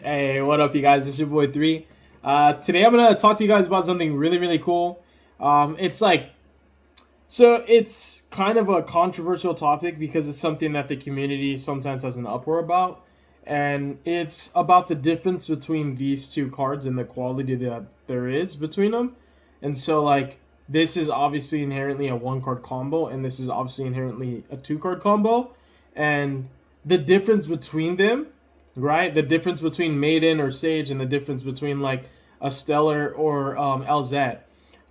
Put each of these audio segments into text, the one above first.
Hey, what up, you guys? It's your boy 3. Today I'm gonna talk to you guys about something really, really cool. It's kind of a controversial topic because it's something that the community sometimes has an uproar about, and it's about the difference between these two cards and the quality that there is between them. And so, this is obviously inherently a one card combo, and this is obviously inherently a two card combo, and the difference between them, right? The difference between Maiden or Sage and the difference between like a Stellar or LZ.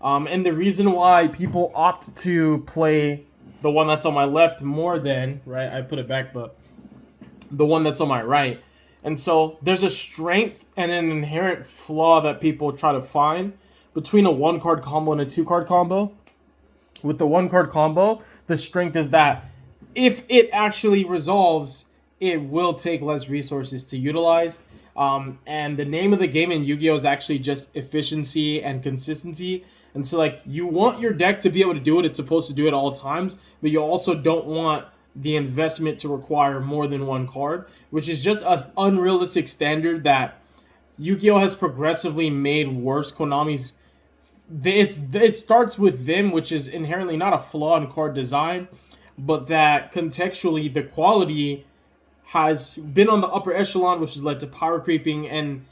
And the reason why people opt to play the one that's on my left more than, right? I put it back, but the one that's on my right. And so there's a strength and an inherent flaw that people try to find between a one card combo and a two card combo. With the one card combo, the strength is that if it actually resolves, it will take less resources to utilize. And the name of the game in Yu-Gi-Oh! Is actually just efficiency and consistency. And so, you want your deck to be able to do what it's supposed to do at all times, but you also don't want the investment to require more than one card, which is just an unrealistic standard that Yu-Gi-Oh! Has progressively made worse. Konami's it starts with them, which is inherently not a flaw in card design, but that contextually the quality has been on the upper echelon, which has led to power creeping. And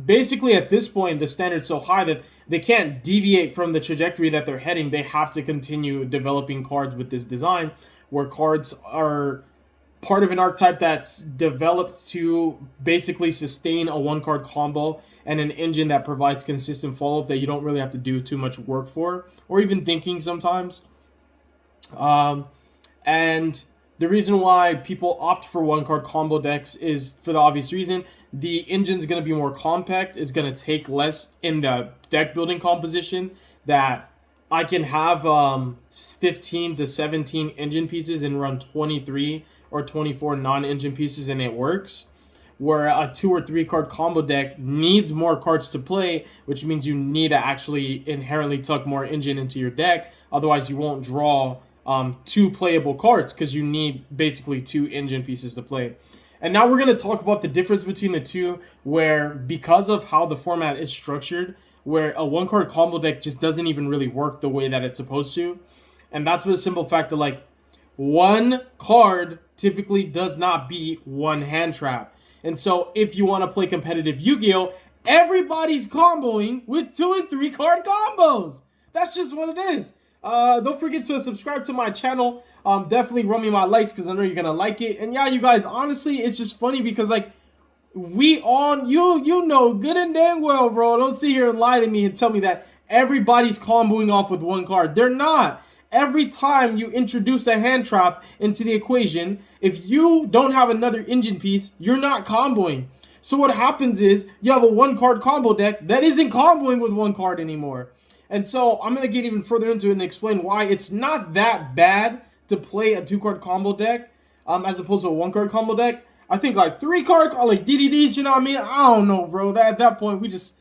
basically at this point the standard's so high that they can't deviate from the trajectory that they're heading. They have to continue developing cards with this design, where cards are part of an archetype that's developed to basically sustain a one card combo and an engine that provides consistent follow-up that you don't really have to do too much work for, or even thinking sometimes. And the reason why people opt for one card combo decks is for the obvious reason. The engine's going to be more compact, is going to take less in the deck building composition, that I can have 15 to 17 engine pieces and run 23 or 24 non-engine pieces and it works. Where a 2 or 3 card combo deck needs more cards to play, which means you need to actually inherently tuck more engine into your deck. Otherwise, you won't draw 2 playable cards because you need basically 2 engine pieces to play. And now we're going to talk about the difference between the two, where because of how the format is structured, where a one card combo deck just doesn't even really work the way that it's supposed to. And that's for the simple fact that one card typically does not beat one hand trap. And so if you want to play competitive Yu-Gi-Oh, everybody's comboing with 2 and 3 card combos. That's just what it is. Don't forget to subscribe to my channel. Definitely run me my likes because I know you're gonna like it. And yeah, you guys, honestly, it's just funny because we all you know good and damn well, bro. Don't sit here and lie to me and tell me that everybody's comboing off with one card. They're not. Every time you introduce a hand trap into the equation, if you don't have another engine piece, you're not comboing. So what happens is you have a one card combo deck that isn't comboing with one card anymore. And so I'm going to get even further into it and explain why it's not that bad to play a 2 card combo deck as opposed to a 1 card combo deck. I think 3 card DDDs, you know what I mean? I don't know, bro. At that point we just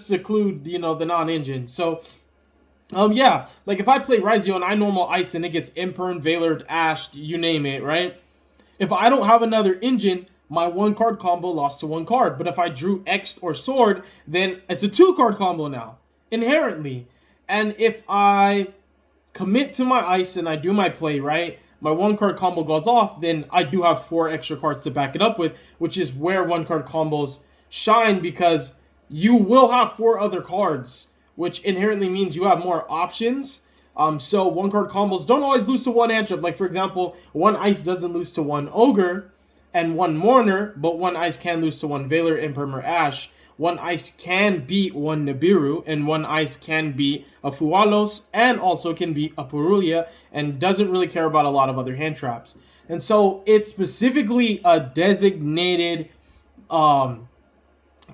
seclude, the non-engine. So yeah, if I play Raizio and I normal ice and it gets imperm, veilered, ashed, you name it, right? If I don't have another engine, my 1 card combo lost to 1 card. But if I drew X or Sword, then it's a 2 card combo now, inherently. And if I commit to my ice and I do my play, right, my 1 card combo goes off, then I do have 4 extra cards to back it up with, which is where 1 card combos shine, because you will have 4 other cards, which inherently means you have more options. So 1 card combos don't always lose to 1 hand trap. For example, 1 ice doesn't lose to 1 ogre and 1 mourner, but 1 ice can lose to 1 veiler, imperm, or ash. 1 ice can beat 1 Nibiru, and 1 ice can beat a Fualos, and also can beat a Purulia, and doesn't really care about a lot of other hand traps. And so it's specifically a designated kind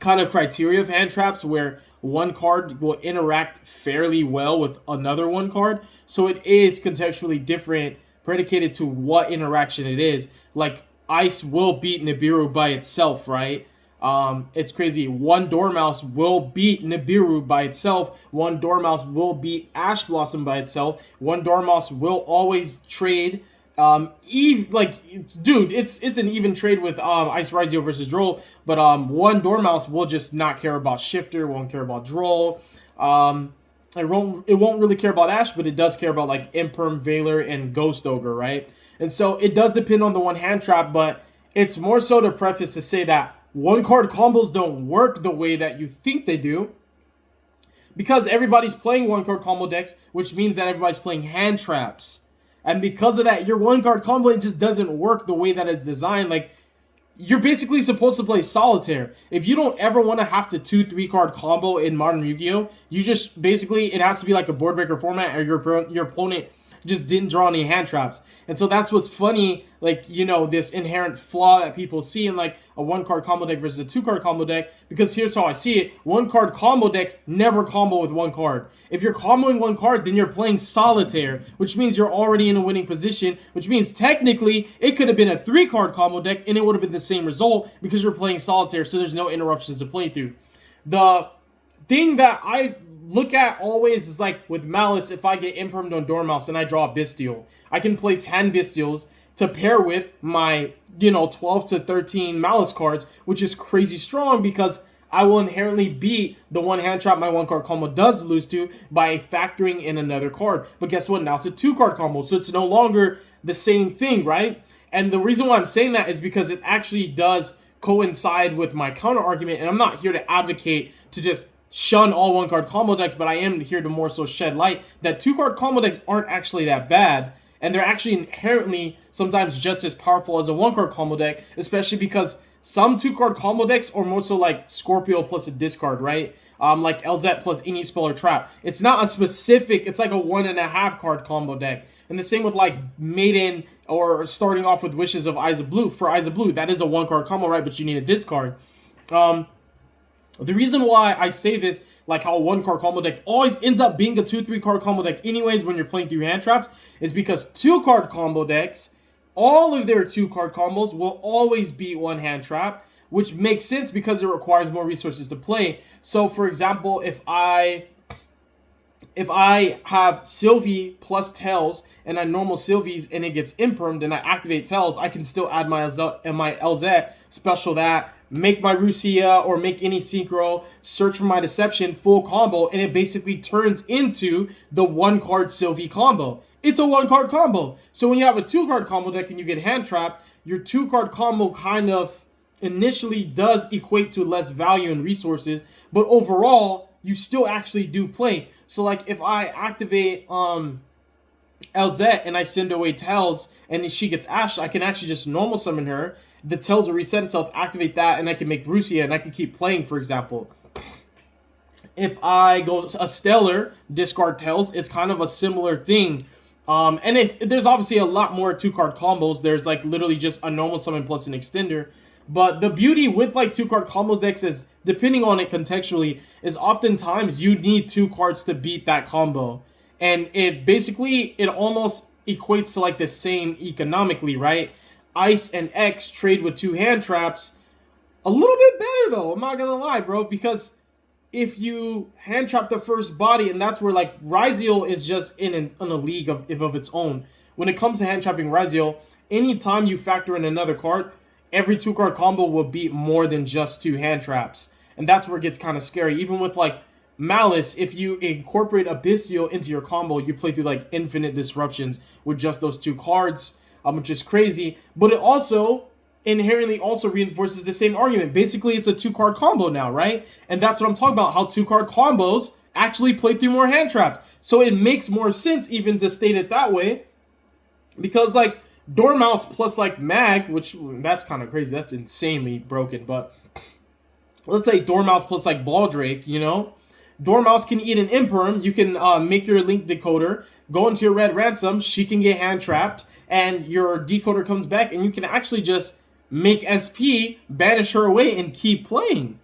of criteria of hand traps where 1 card will interact fairly well with another 1 card. So it is contextually different, predicated to what interaction it is. Ice will beat Nibiru by itself, right? It's crazy. 1 Dormouse will beat Nibiru by itself. 1 Dormouse will beat Ash Blossom by itself. 1 Dormouse will always trade Dude, it's an even trade with Ice Rizio versus Droll, but one Dormouse will just not care about Shifter, won't care about Droll. It won't really care about Ash, but it does care about like Imperm, Valor, and Ghost Ogre, right? And so it does depend on the one hand trap, but it's more so to preface to say that one card combos don't work the way that you think they do, because everybody's playing one card combo decks, which means that everybody's playing hand traps. And because of that, your one card combo, it just doesn't work the way that it's designed. Like, you're basically supposed to play solitaire. If you don't ever want to have to 2-3 card combo in Modern Yu-Gi-Oh, you just basically, it has to be like a board breaker format, or your opponent just didn't draw any hand traps. And so that's what's funny, like, you know, this inherent flaw that people see in like a 1-card combo deck versus a 2-card combo deck. Because here's how I see it: 1-card combo decks never combo with 1 card. If you're comboing 1 card, then you're playing solitaire, which means you're already in a winning position, which means technically it could have been a 3-card combo deck and it would have been the same result because you're playing solitaire, so there's no interruptions to play through. The thing that I look at always is like with Malice, if I get impermed on Dormouse and I draw a Bestial, I can play 10 Bestials to pair with my, 12 to 13 Malice cards, which is crazy strong because I will inherently beat the one hand trap my 1-card combo does lose to by factoring in another card. But guess what? Now it's a 2-card combo, so it's no longer the same thing, right? And the reason why I'm saying that is because it actually does coincide with my counter argument, and I'm not here to advocate to just shun all 1-card combo decks, but I am here to more so shed light that 2-card combo decks aren't actually that bad, and they're actually inherently sometimes just as powerful as a 1-card combo deck, especially because some 2-card combo decks are more so like Scorpio plus a discard, right? Like LZ plus any spell or trap. It's not a specific, it's like a 1.5 card combo deck. And the same with like Maiden, or starting off with Wishes of Eyes of Blue. For Eyes of Blue, that is a 1-card combo, right? But you need a discard. The reason why I say this, like how a 1-card combo deck always ends up being a 2-3 card combo deck anyways when you're playing through hand traps, is because 2-card combo decks, all of their 2-card combos will always beat one hand trap, which makes sense because it requires more resources to play. So for example, if I have Sylvie plus Tails and I normal Sylvie's and it gets impermed and I activate Tails, I can still add my LZ, special that, make my Rusia or make any Synchro, search for my Deception, full combo, and it basically turns into the 1-card Sylvie combo. It's a 1-card combo. So when you have a 2-card combo deck and you get hand trapped, your 2-card combo kind of initially does equate to less value and resources, but overall, you still actually do play. So like if I activate LZ and I send away Tails and she gets Ash, I can actually just normal summon her. The Tails will reset itself, activate that, and I can make Rusia and I can keep playing, for example. If I go a Stellar, discard Tails, it's kind of a similar thing. And there's obviously a lot more 2-card combos. There's like literally just a normal summon plus an extender. But the beauty with like 2-card combo decks is, depending on it contextually, is oftentimes you need 2 cards to beat that combo. And it almost equates to like the same economically, right? Ice and X trade with 2 hand traps. A little bit better though, I'm not gonna lie, bro, because if you hand trap the first body, and that's where like Rizio is just in a league of its own. When it comes to hand trapping Rizio, anytime you factor in another card, every 2-card combo will beat more than just 2 hand traps. And that's where it gets kind of scary. Even with like Malice, if you incorporate a Bestial into your combo, you play through like infinite disruptions with just those 2 cards, which is crazy. But it also inherently also reinforces the same argument. Basically, it's a 2-card combo now, right? And that's what I'm talking about, how 2-card combos actually play through more hand traps. So it makes more sense even to state it that way, because like Dormouse plus like Mag, which that's kind of crazy, that's insanely broken, but let's say Dormouse plus like Baldrake, Dormouse can eat an Imperm, you can make your Link Decoder, go into your Red Ransom, she can get hand trapped, and your decoder comes back, and you can actually just make SP, banish her away, and keep playing.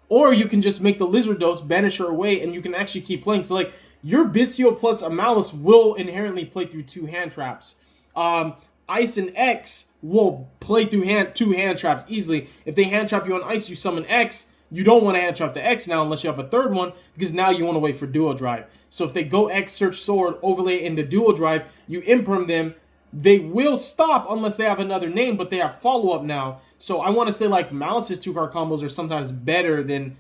Or you can just make the Lizard Dose, banish her away, and you can actually keep playing. So like, your Bistio plus a Malice will inherently play through 2 hand traps. Ice and X will play through 2 hand traps easily. If they hand trap you on Ice, you summon X. You don't want to hand trap the X now unless you have a third one, because now you want to wait for Duo Drive. So if they go X, search Sword, overlay into Duo Drive, you imperm them, they will stop unless they have another name, but they have follow-up now. So I want to say like Malice's 2-card combos are sometimes better than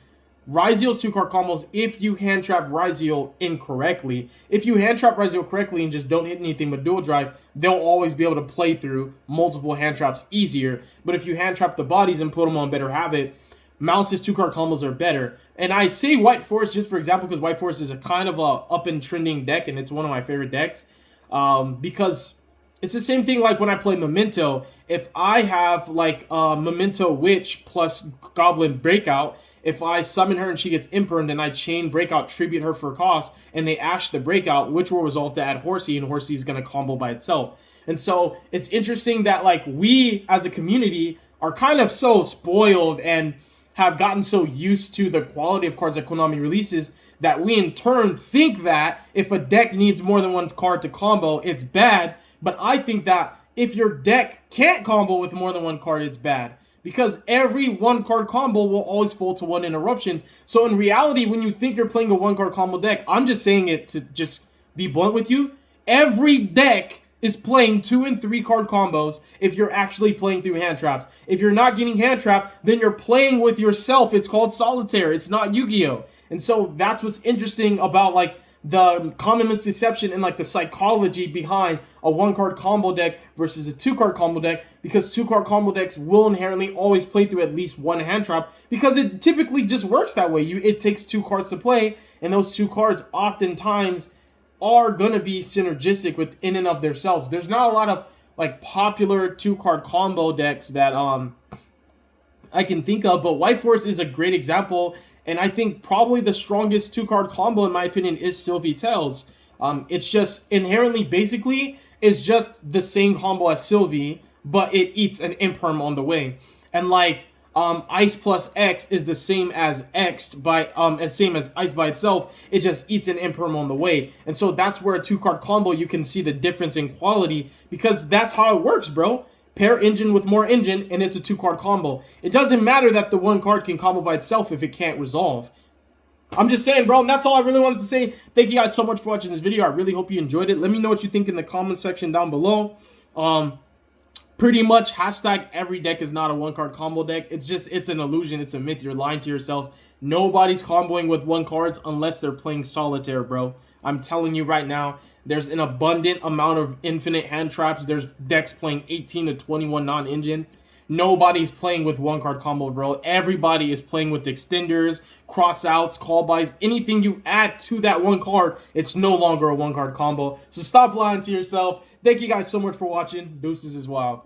Ryzeal's 2-card combos if you hand trap Ryzeal incorrectly. If you hand trap Ryzeal correctly and just don't hit anything but dual drive, they'll always be able to play through multiple hand traps easier. But if you hand trap the bodies and put them on better habit, Malice's 2-card combos are better. And I say White Forest just for example because White Forest is a kind of a up and trending deck, and it's one of my favorite decks because it's the same thing like when I play Memento. If I have like Memento Witch plus Goblin Breakout, if I summon her and she gets imperned and I chain Breakout, tribute her for cost, and they ash the Breakout, which will resolve to add Horsey, and Horsey is going to combo by itself. And so it's interesting that like we as a community are kind of so spoiled and have gotten so used to the quality of cards that Konami releases that we in turn think that if a deck needs more than one card to combo, it's bad. But I think that if your deck can't combo with more than one card, it's bad. Because every 1-card combo will always fall to 1 interruption. So in reality, when you think you're playing a 1-card combo deck, I'm just saying it to just be blunt with you. Every deck is playing 2 and 3-card combos if you're actually playing through hand traps. If you're not getting hand trapped, then you're playing with yourself. It's called solitaire. It's not Yu-Gi-Oh! And so that's what's interesting about like the common misconception and like the psychology behind a 1-card combo deck versus a 2-card combo deck, because 2-card combo decks will inherently always play through at least one hand trap because it typically just works that way. It takes 2 cards to play, and those 2 cards oftentimes are going to be synergistic within and of themselves. There's not a lot of like popular 2-card combo decks that I can think of, but White Force is a great example. And I think probably the strongest 2-card combo, in my opinion, is Sylvie Tells. It's just inherently, basically, is just the same combo as Sylvie, but it eats an imperm on the way. And like Ice plus X is the same as X by same as Ice by itself. It just eats an imperm on the way. And so that's where a 2-card combo, you can see the difference in quality, because that's how it works, bro. Pair engine with more engine, and it's a 2-card combo. It doesn't matter that the 1 card can combo by itself if it can't resolve. I'm just saying, bro, and that's all I really wanted to say. Thank you guys so much for watching this video. I really hope you enjoyed it. Let me know what you think in the comment section down below. Pretty much, hashtag every deck is not a 1-card combo deck. It's an illusion. It's a myth. You're lying to yourselves. Nobody's comboing with 1 cards unless they're playing solitaire, bro. I'm telling you right now. There's an abundant amount of infinite hand traps. There's decks playing 18 to 21 non-engine. Nobody's playing with 1-card combo, bro. Everybody is playing with extenders, cross-outs, call-bys. Anything you add to that 1 card, it's no longer a 1-card combo. So stop lying to yourself. Thank you guys so much for watching. Deuces as well.